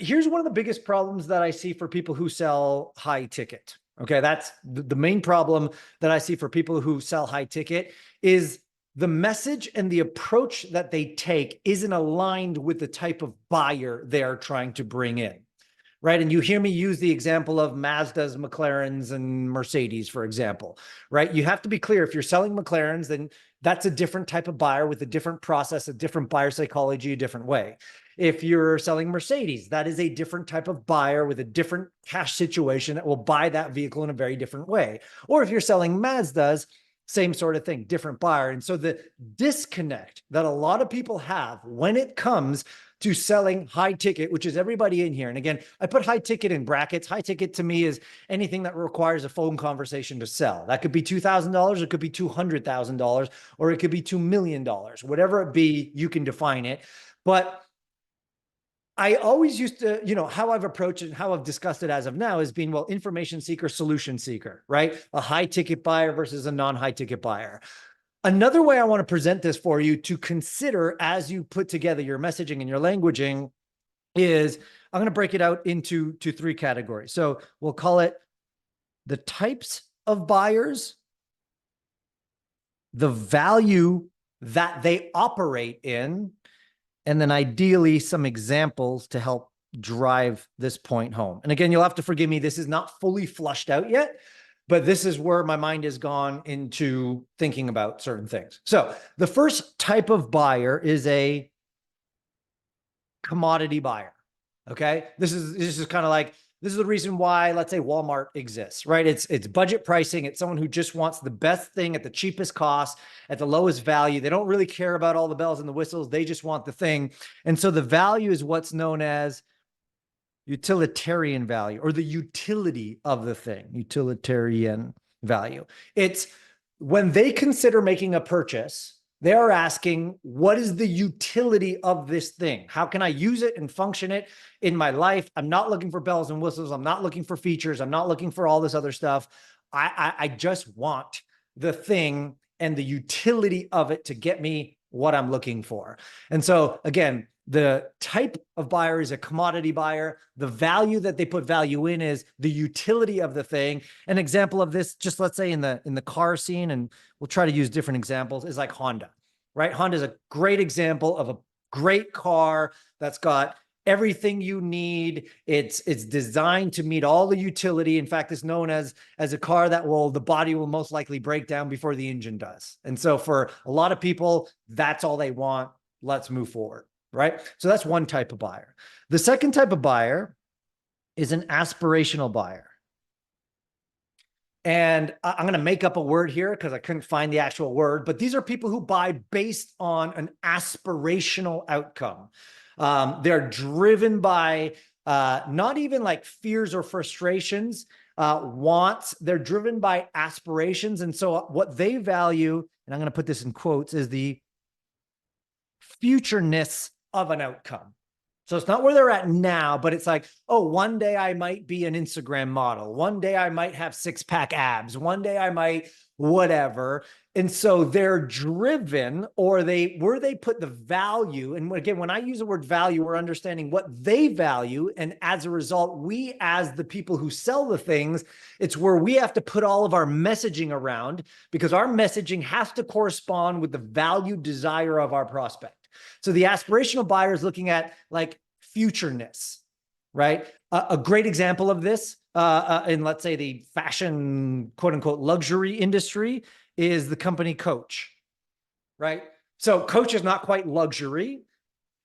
here's one of the biggest problems that I see for people who sell high ticket. Okay, that's the main problem that I see for people who sell high ticket is the message and the approach that they take isn't aligned with the type of buyer they're trying to bring in. Right. And you hear me use the example of Mazdas, McLarens, and Mercedes, for example, right? You have to be clear if you're selling McLarens, then that's a different type of buyer with a different process, a different buyer psychology, a different way. If you're selling Mercedes, that is a different type of buyer with a different cash situation that will buy that vehicle in a very different way. Or if you're selling Mazdas, same sort of thing, different buyer. And so the disconnect that a lot of people have when it comes to selling high ticket, which is everybody in here. And again, I put high ticket in brackets. High ticket to me is anything that requires a phone conversation to sell. That could be $2,000, it could be $200,000, or it could be $2 million. Whatever it be, you can define it. But I always used to, how I've approached it and how I've discussed it as of now is being, well, information seeker, solution seeker, right? A high ticket buyer versus a non-high ticket buyer. Another way I want to present this for you to consider as you put together your messaging and your languaging is I'm going to break it out into three categories. So we'll call it the types of buyers, the value that they operate in, and then ideally some examples to help drive this point home. And again, you'll have to forgive me. This is not fully flushed out yet, but this is where my mind has gone into thinking about certain things. So the first type of buyer is a commodity buyer. Okay. This is kind of like, this is the reason why, let's say Walmart exists, right? It's budget pricing. It's someone who just wants the best thing at the cheapest cost, at the lowest value. They don't really care about all the bells and the whistles. They just want the thing. And so the value is what's known as utilitarian value, or the utility of the thing, utilitarian value. It's when they consider making a purchase, they are asking, what is the utility of this thing? How can I use it and function it in my life? I'm not looking for bells and whistles. I'm not looking for features. I'm not looking for all this other stuff. I just want the thing and the utility of it to get me what I'm looking for. And so again, the type of buyer is a commodity buyer. The value that they put value in is the utility of the thing. An example of this, just let's say in the car scene, and we'll try to use different examples, is like Honda, right? Honda is a great example of a great car that's got everything you need. It's designed to meet all the utility. In fact, it's known as a car that the body will most likely break down before the engine does. And so for a lot of people, that's all they want. Let's move forward. Right? So that's one type of buyer. The second type of buyer is an aspirational buyer. And I'm going to make up a word here because I couldn't find the actual word, but these are people who buy based on an aspirational outcome. They're driven by not even like fears or frustrations, wants. They're driven by aspirations. And so what they value, and I'm going to put this in quotes, is the futureness of an outcome. So it's not where they're at now, but it's like, oh, one day I might be an Instagram model. One day I might have six-pack abs. One day I might whatever. And so they're driven, or where they put the value. And again, when I use the word value, we're understanding what they value. And as a result, we, as the people who sell the things, it's where we have to put all of our messaging around, because our messaging has to correspond with the value desire of our prospect. So the aspirational buyer is looking at like futureness, right? A great example of this in, let's say, the fashion, quote unquote, luxury industry is the company Coach, right? So Coach is not quite luxury.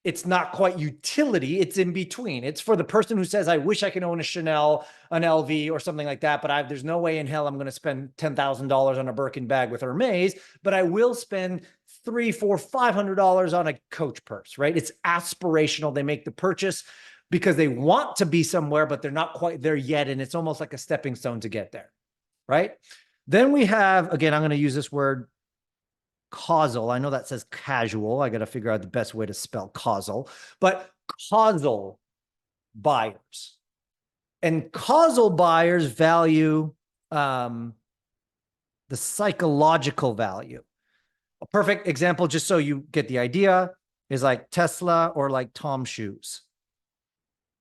It's not quite utility. It's in between. It's for the person who says, I wish I could own a Chanel, an LV, or something like that, but there's no way in hell I'm going to spend $10,000 on a Birkin bag with Hermes, but I will spend $300, $400, $500 on a Coach purse, right? It's aspirational. They make the purchase because they want to be somewhere, but they're not quite there yet. And it's almost like a stepping stone to get there, right? Then we have, again, I'm going to use this word, causal. I know that says casual. I got to figure out the best way to spell causal, but causal buyers. And causal buyers value the psychological value. A perfect example, just so you get the idea, is like Tesla or like Tom shoes.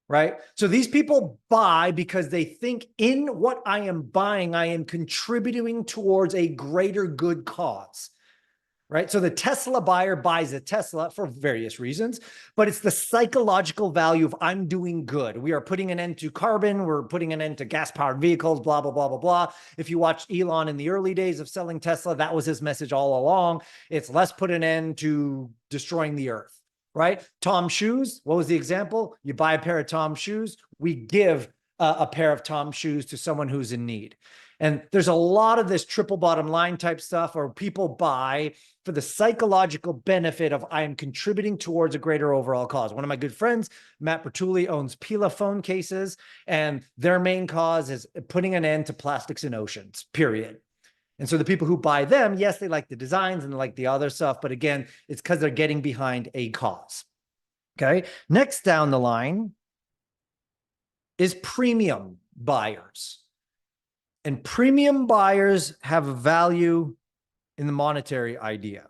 right? So these people buy because they think in what I am buying, I am contributing towards a greater good cause, right? So the Tesla buyer buys a Tesla for various reasons, but it's the psychological value of I'm doing good. We are putting an end to carbon. We're putting an end to gas-powered vehicles, blah, blah, blah, blah, blah. If you watch Elon in the early days of selling Tesla, that was his message all along. It's let's put an end to destroying the earth, right? Tom shoes, what was the example? You buy a pair of Tom shoes, we give a pair of Tom shoes to someone who's in need. And there's a lot of this triple bottom line type stuff where people buy for the psychological benefit of I am contributing towards a greater overall cause. One of my good friends, Matt Bertulli, owns Pila phone cases, and their main cause is putting an end to plastics in oceans, period. And so the people who buy them, yes, they like the designs and they like the other stuff, but again, it's because they're getting behind a cause. Okay. Next down the line is premium buyers. And premium buyers have a value in the monetary idea,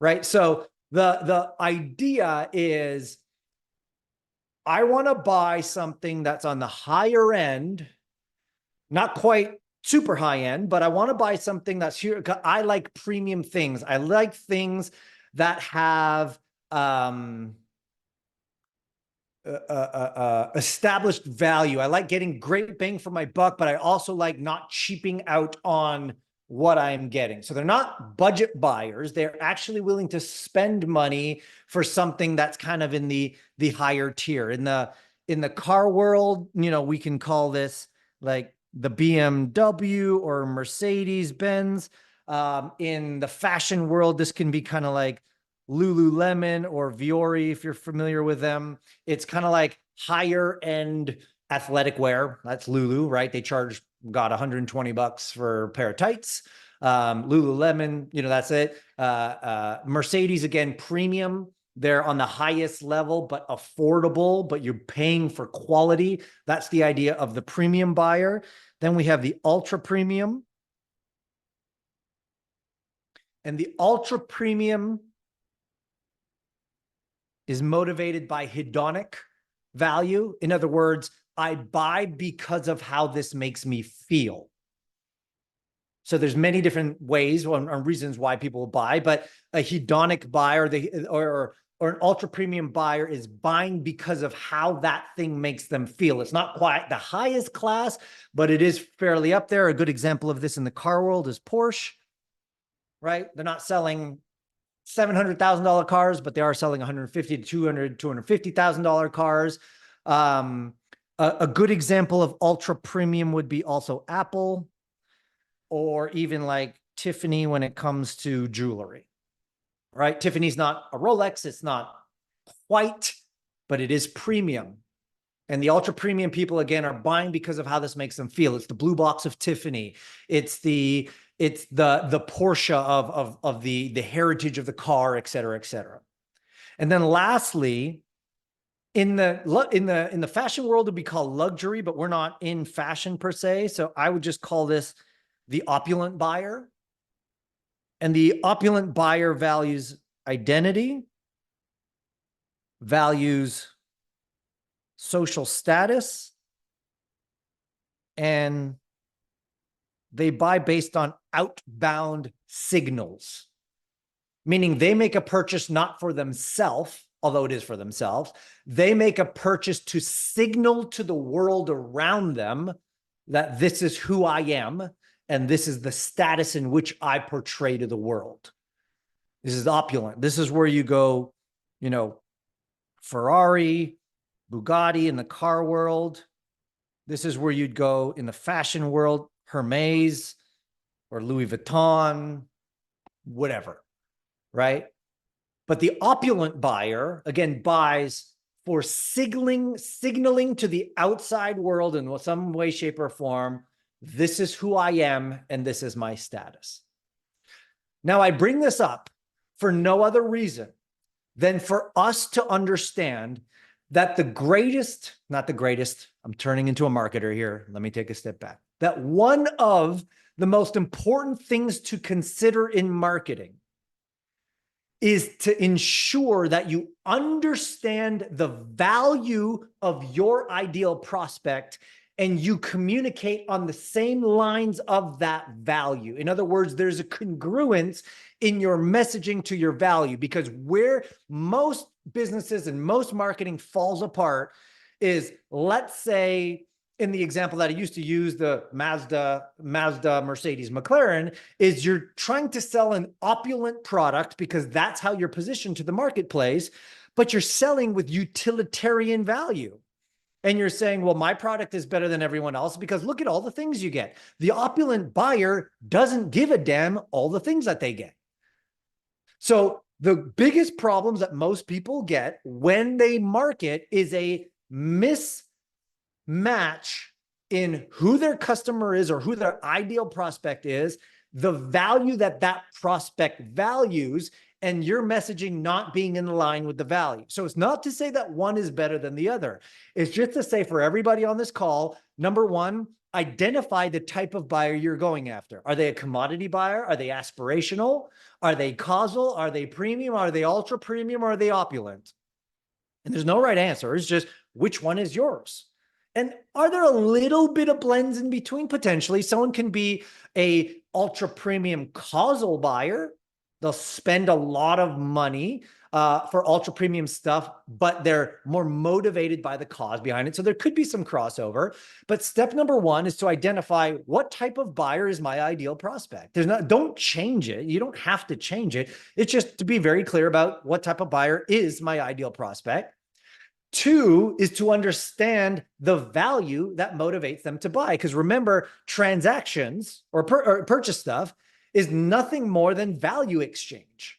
right? So the idea is I want to buy something that's on the higher end, not quite super high end, but I want to buy something that's here. I like premium things. I like things that have established value. I like getting great bang for my buck, but I also like not cheaping out on what I'm getting. So they're not budget buyers. They're actually willing to spend money for something that's kind of in the higher tier. In the car world, you know, we can call this like the BMW or Mercedes Benz. In the fashion world, this can be kind of like Lululemon or Viore, if you're familiar with them. It's kind of like higher end athletic wear. That's Lulu, right? They charge got $120 for a pair of tights. Lululemon, you know, that's it. Mercedes, again, premium. They're on the highest level, but affordable, but you're paying for quality. That's the idea of the premium buyer. Then we have the ultra premium. And the ultra premium is motivated by hedonic value. In other words, I buy because of how this makes me feel. So there's many different ways or reasons why people buy, but a hedonic buyer or an ultra premium buyer is buying because of how that thing makes them feel. It's not quite the highest class, but it is fairly up there. A good example of this in the car world is Porsche, right? They're not selling $700,000 cars, but they are selling $150,000 to $250,000 cars. A good example of ultra premium would be also Apple or even like Tiffany when it comes to jewelry, right? Tiffany's not a Rolex. It's not quite, but it is premium. And the ultra premium people, again, are buying because of how this makes them feel. It's the blue box of Tiffany. It's the Porsche of the heritage of the car, et cetera, et cetera. And then lastly, in the fashion world, it would be called luxury, but we're not in fashion per se. So I would just call this the opulent buyer. And the opulent buyer values identity, values social status, and they buy based on outbound signals, meaning they make a purchase not for themselves, although it is for themselves. They make a purchase to signal to the world around them that this is who I am, and this is the status in which I portray to the world. This is opulent. This is where you go, you know, Ferrari, Bugatti in the car world. This is where you'd go in the fashion world, Hermes or Louis Vuitton, whatever, right? But the opulent buyer, again, buys for signaling to the outside world in some way, shape, or form, this is who I am and this is my status. Now, I bring this up for no other reason than for us to understand that the greatest, not the greatest, I'm turning into a marketer here. Let me take a step back. That one of the most important things to consider in marketing is to ensure that you understand the value of your ideal prospect and you communicate on the same lines of that value. In other words, there's a congruence in your messaging to your value, because where most businesses and most marketing falls apart is, let's say, in the example that I used to use, the Mazda, Mercedes, McLaren, is you're trying to sell an opulent product because that's how you're positioned to the marketplace, but you're selling with utilitarian value. And you're saying, well, my product is better than everyone else because look at all the things you get. The opulent buyer doesn't give a damn all the things that they get. So the biggest problems that most people get when they market is a mismatch in who their customer is or who their ideal prospect is, the value that that prospect values, and your messaging not being in line with the value. So it's not to say that one is better than the other. It's just to say for everybody on this call, number one, identify the type of buyer you're going after. Are they a commodity buyer? Are they aspirational? Are they causal? Are they premium? Are they ultra premium? Or are they opulent? And there's no right answer. It's just which one is yours? And are there a little bit of blends in between? Potentially. Someone can be a ultra premium causal buyer. They'll spend a lot of money for ultra premium stuff, but they're more motivated by the cause behind it. So there could be some crossover. But step number one is to identify what type of buyer is my ideal prospect. Don't change it. You don't have to change it. It's just to be very clear about what type of buyer is my ideal prospect. Two is to understand the value that motivates them to buy. Because remember, transactions or purchase stuff is nothing more than value exchange.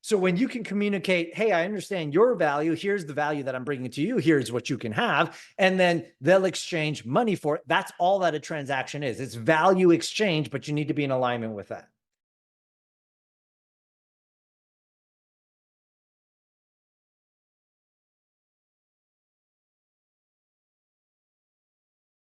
So when you can communicate, hey, I understand your value. Here's the value that I'm bringing to you. Here's what you can have. And then they'll exchange money for it. That's all that a transaction is. It's value exchange, but you need to be in alignment with that.